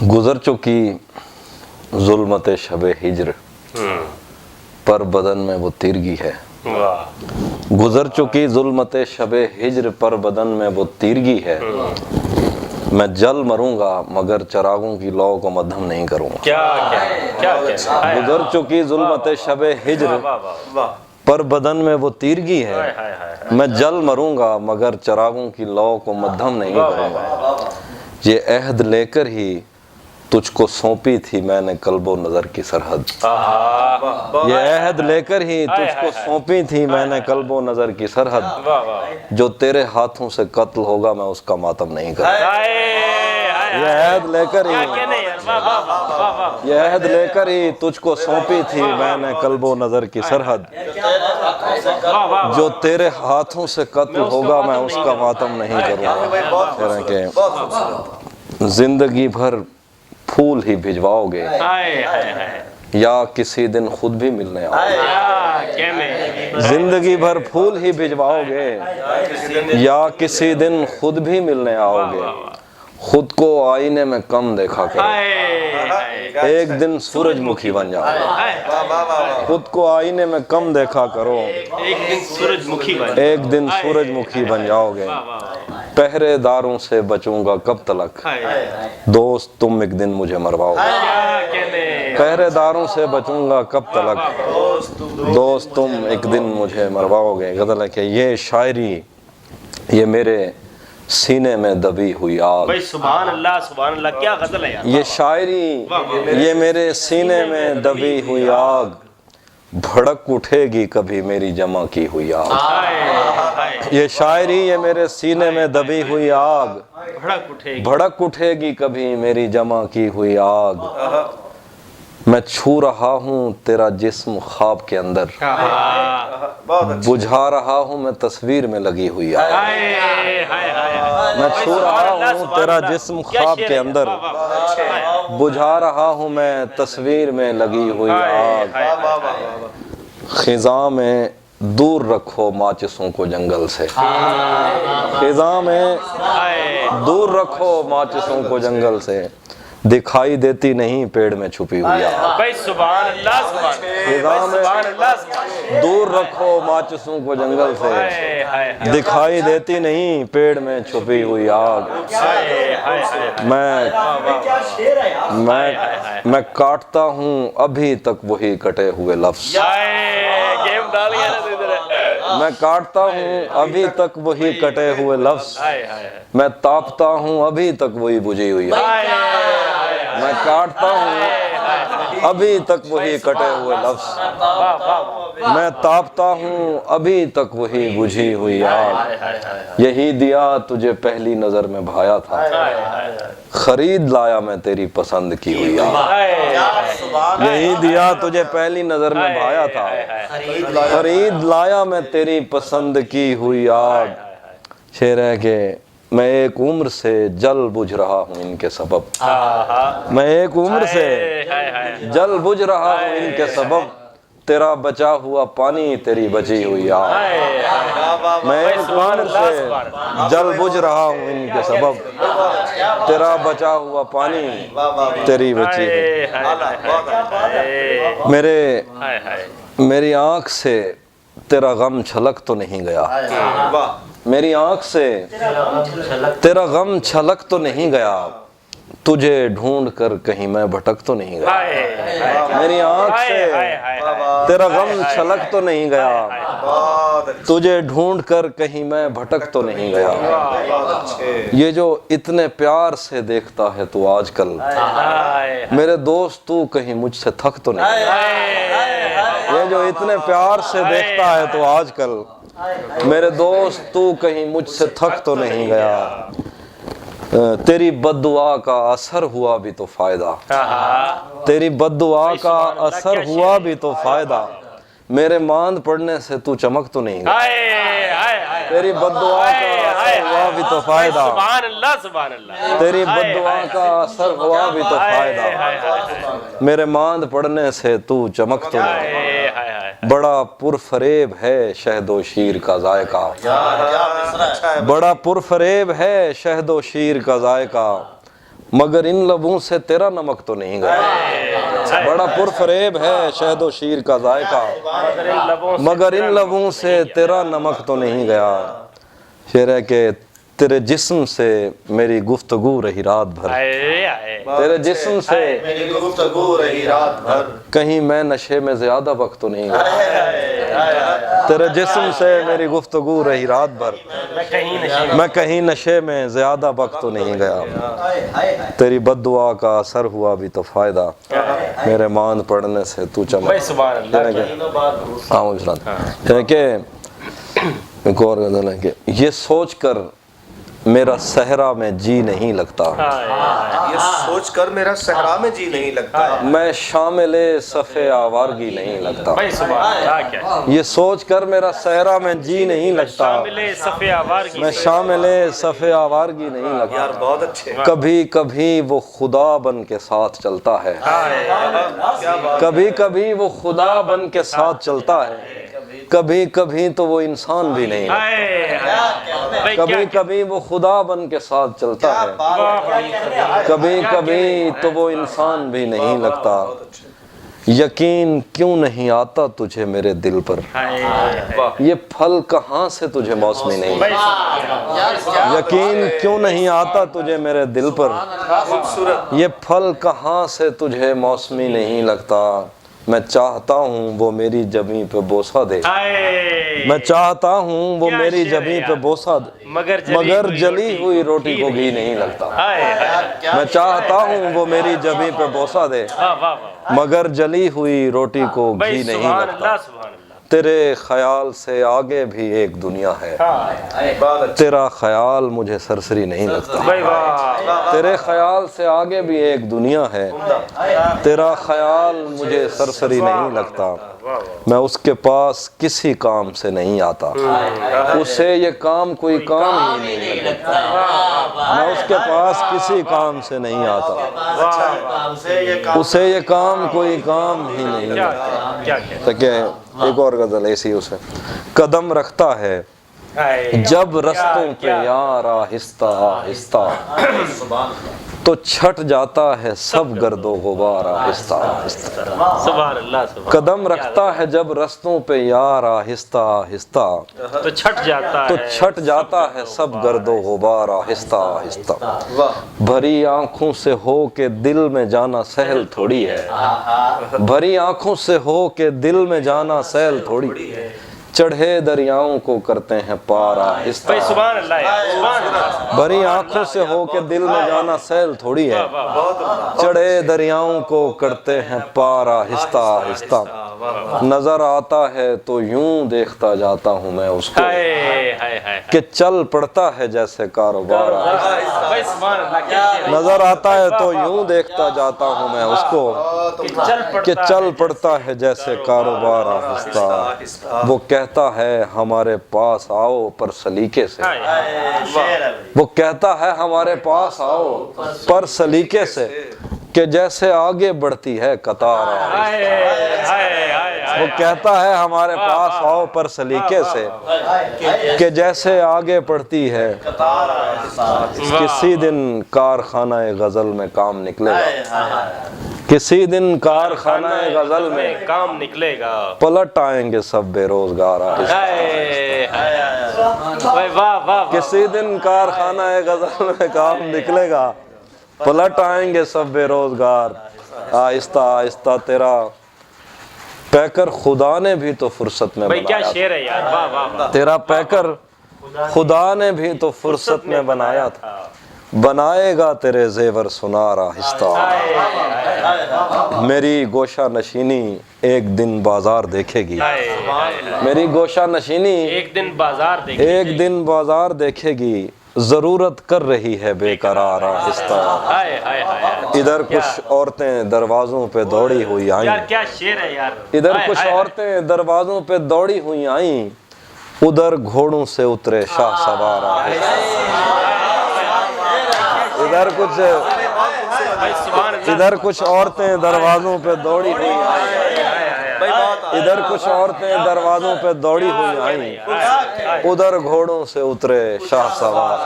गुजर चुकी जुल्मत शबे हिज्र पर बदन में वो तीरगी है। गुजर चुकी जुल्मत शबे हिज्र पर बदन में वो तीरगी है। मैं जल मरूंगा मगर चरागों की लौ को मध्यम नहीं करूंगा। क्या गुजर चुकी जुल्मत शबे हिज्र पर बदन में वो तीरगी है। मैं जल मरूंगा मगर चरागों की लौ को मध्यम नहीं करूंगा। ये अहद लेकर ही तुझको सौंपी थी मैंने कल्बो नजर की सरहद। ये अहद लेकर ही तुझको सौंपी थी मैंने कल्बो नजर की सरहद। जो तेरे हाथों से कत्ल होगा मैं उसका मातम नहीं करूंगा। ये अहद लेकर ही तुझको सौंपी थी मैंने कल्बो नजर की सरहद। जो तेरे हाथों से कत्ल होगा मैं उसका मातम नहीं करूंगा। जिंदगी भर फूल ही भिजवाओगे या किसी दिन खुद भी मिलने आओगे। जिंदगी भर फूल ही भिजवाओगे या किसी दिन खुद भी मिलने आओगे। खुद को आईने में कम देखा करो, एक दिन सूरजमुखी बन जाओगे। खुद को आईने में कम देखा करो, एक दिन सूरजमुखी बन जाओगे। पहरेदारों से बचूंगा कब तलक, दोस्त तुम एक दिन मुझे मरवाओगे। पहरेदारों से बचूंगा कब तलक, दोस्त तुम एक दिन मुझे मरवाओगे। गज़ल है कि ये शायरी ये मेरे सीने में दबी हुई आग। भाई सुभान अल्लाह क्या गजल है यार। ये शायरी ये मेरे सीने में दबी हुई आग, भड़क उठेगी कभी मेरी जमा की हुई आग। ये शायरी ये मेरे सीने में दबी हुई आग, भड़क उठेगी कभी मेरी जमा की हुई आग। मैं छू रहा हूँ तेरा जिस्म ख्वाब के अंदर, बुझा रहा हूँ मैं तस्वीर में लगी हुई आग। मैं छू रहा हूँ तेरा जिस्म ख्वाब के अंदर, बुझा रहा हूँ मैं तस्वीर में लगी हुई आग। खिज़ां में दूर रखो माचिसों को जंगल से, खिज़ां में दूर रखो माचिसों को जंगल से। दिखाई देती नहीं पेड़ में छुपी हुई आग। खिज़ां में दूर रखो माचिसों को जंगल से, दिखाई देती नहीं पेड़ में छुपी हुई आग। मैं काटता हूँ अभी तक वही कटे हुए लफ्ज़। मैं काटता हूँ अभी तक वही कटे हुए लफ्ज़। मैं तापता हूँ अभी तक वही बुझी हुई आग। मैं काटता हूँ अभी तक वही कटे हुए लफ्ज़। मैं तापता हूँ अभी तक वही बुझी हुई आग। यही दिया तुझे पहली नजर में भाया था, खरीद लाया मैं तेरी पसंद की हुई आग। यही दिया तुझे पहली नजर में भाया था, खरीद लाया मैं तेरी पसंद की हुई आग। शेर है कि मैं एक उम्र से जल बुझ रहा हूँ इनके सबब। मैं एक उम्र से जल बुझ रहा हूँ इनके सबब। तेरा बचा हुआ पानी तेरी बची हुई आग। मैं एक उम्र से जल बुझ रहा हूँ इनके सबब। तेरा बचा हुआ पानी तेरी बची हुई। मेरी आँख से तेरा गम छलक तो नहीं गया, मेरी आँख से तेरा गम छलक तो नहीं गया। तुझे ढूंढ कर कहीं मैं भटक तो नहीं गया। मेरी आँख से तेरा गम छलक तो नहीं गया। तुझे ढूंढ कर कहीं मैं भटक तो नहीं गया। ये जो इतने प्यार से देखता है तू आजकल, मेरे दोस्त तू कहीं मुझसे थक तो नहीं गया। ये जो इतने प्यार से देखता है तो आजकल, मेरे दोस्त तू कहीं मुझसे थक तो नहीं गया। तेरी बद्दुआ का असर हुआ भी तो फायदा, तेरी बद्दुआ का असर हुआ भी तो फायदा। मेरे मांद पड़ने से तू चमक तो नहीं गया। तेरी बद्दुआ का असर हुआ भी तो फायदा, तेरी बद्दुआ का असर हुआ भी तो फायदा। मेरे मांद पड़ने से तू चमक तो नहीं। बड़ा पुरफरेब है शहदो शीर का जायका, बड़ा पुरफरेब है शहदो शीर का जायका। मगर इन लबों से तेरा नमक तो नहीं गया। बड़ा पुरफरेब है शहद व शीर का जायका, मगर इन लबों से तेरा नमक तो नहीं गया। शेर है कि तेरे जिस्म से मेरी गुफ्तगू रही रात भर, तेरे जिस्म से मेरी गुफ्तगू रही रात भर, कहीं मैं नशे में ज्यादा वक्त तो नहीं गया। तेरे जिस्म से मेरी गुफ्तगू रही रात भर, मैं कहीं नशे में ज्यादा वक्त तो नहीं गया। तेरी बद्दुआ का असर हुआ भी तो फायदा, मेरे मान पड़ने से तू चमक। एक और गज़ल है कि ये सोच कर मेरा सहरा में जी नहीं लगता, ये सोच कर मेरा सहरा में जी नहीं लगता, मैं शामिले सफ़े आवारगी नहीं लगता। ये सोच कर मेरा सहरा में जी नहीं लगता, मैं शामिले सफ़े आवारगी नहीं लगता। यार बहुत अच्छे। कभी कभी वो खुदा बन के साथ चलता है, कभी कभी वो खुदा बन के साथ चलता है, कभी कभी तो वो इंसान भी नहीं, कभी कभी वो खुदा बन के साथ चलता है, कभी कभी तो वो इंसान भी नहीं लगता। यकीन क्यों नहीं आता तुझे मेरे दिल पर, ये फल कहाँ से तुझे मौसमी नहीं, यकीन क्यों नहीं आता तुझे मेरे दिल पर, ये फल कहाँ से तुझे मौसमी नहीं लगता। मैं चाहता हूँ वो मेरी जमी पे बोसा दे, मैं चाहता हूँ वो मेरी जमी पे बोसा दे, मगर जली हुई रोटी को घी नहीं लगता। मैं चाहता हूँ वो मेरी जमी पे बोसा दे, मगर जली हुई रोटी को घी नहीं लगता। तेरे ख्याल से आगे भी एक दुनिया है, तेरा ख्याल मुझे सरसरी नहीं लगता। तेरे ख्याल से आगे भी एक दुनिया है, तेरा ख्याल मुझे सरसरी नहीं लगता। मैं उसके पास किसी काम से नहीं आता, उसे ये काम कोई काम ही नहीं लगता। मैं उसके पास किसी काम से नहीं आता, उसे ये काम कोई काम ही नहीं लगता। तो क्या एक और गजल ऐसी उसे, कदम रखता है जब रस्तों पे यार आहिस्ता आहिस्ता, तो छट जाता है सब गर्दो गुबार आहिस्ता आहिस्ता। कदम रखता है जब रस्तों पे यार आहिस्ता आहिस्ता, तो छट जाता है सब गर्दो गुबार आहिस्ता आहिस्ता। भरी आंखों से हो के दिल में जाना सहल थोड़ी है, भरी आंखों से हो के दिल में जाना सहल थोड़ी है। चढ़े दरियाओं को करते हैं पार आहिस्ता, भरी आंखों से हो के दिल में जाना सहल थोड़ी है। चढ़े दरियाओं को करते हैं पार आहिस्ता आहिस्ता। नजर आता है तो यूं देखता जाता हूँ मैं उसको, कि चल पड़ता है जैसे कारोबार। नजर आता है तो यूं देखता जाता हूँ मैं उसको, कि चल पड़ता है जैसे कारोबार आहिस्ता। वो कहता है हमारे पास आओ पर सलीके से, वो कहता है हमारे पास आओ पर सलीके से, कि जैसे आगे बढ़ती है कतार। वो कहता है हमारे पास आओ पर सलीके से, कि जैसे आगे बढ़ती है। किसी दिन कारखाना गजल में काम निकलेगा, किसी दिन कारखाना गजल में काम निकलेगा, पलट आएंगे सब बेरोजगार। किसी दिन कारखाना गजल में काम निकलेगा, पलट आएंगे सब बेरोजगार। आहिस्ता आहिस्ता तेरा पैकर खुदा ने भी तो फुर्सत में बनाया, क्या शेर है यार, वाह वाह वाह। तेरा पैकर खुदा ने भी तो फुर्सत में बनाया था, बनाएगा तेरे जेवर सुनार आहिस्ता। मेरी गोशा नशीनी एक दिन बाजार देखेगी, मेरी गोशा नशीनी एक दिन बाजार देखेगी, एक दिन बाजार देखेगी। जरूरत कर रही है बेकरार आहिस्ता। इधर कुछ औरतें दरवाजों पे दौड़ी हुई आई, यार क्या शेर है यार। इधर कुछ औरतें दरवाजों पे दौड़ी हुई आई, उधर घोड़ों से उतरे शाह सवार आहिस्ता। इधर कुछ औरतें दरवाजों पे दौड़ी हुई आई, इधर कुछ औरतें दरवाजों पे दौड़ी हुई आई, उधर घोड़ों से उतरे शाह सवार।